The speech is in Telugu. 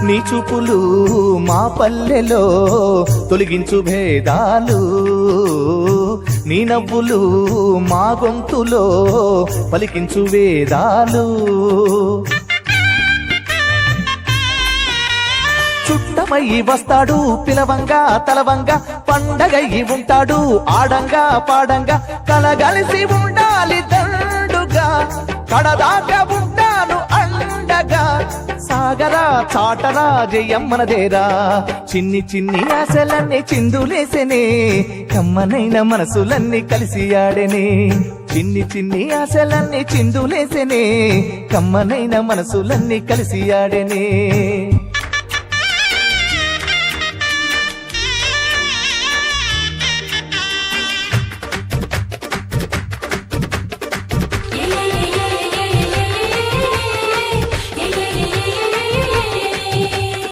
నీ చూపులు మా పల్లెలో తొలగించు భేదాలు, నీ నవ్వులు మా గొంతులో పలికించు వేదాలు. చుట్టమయ్యి వస్తాడు పిలవంగా తలవంగా, పండగయ్యి ఉంటాడు ఆడంగా పాడంగా, కలగలిసి ఉండాలి దండుగా, కడదాకా ఉంటాను అండగా. సాగరా చాటరా జయమ్మనదేరా, చిన్ని చిన్ని ఆశలన్నీ చిందులేసెనే, కమ్మనైన మనసులన్నీ కలిసి ఆడెనే. చిన్ని చిన్ని ఆశలన్నీ చిందులేసెనే, కమ్మనైన మనసులన్నీ కలిసి ఆడెనే.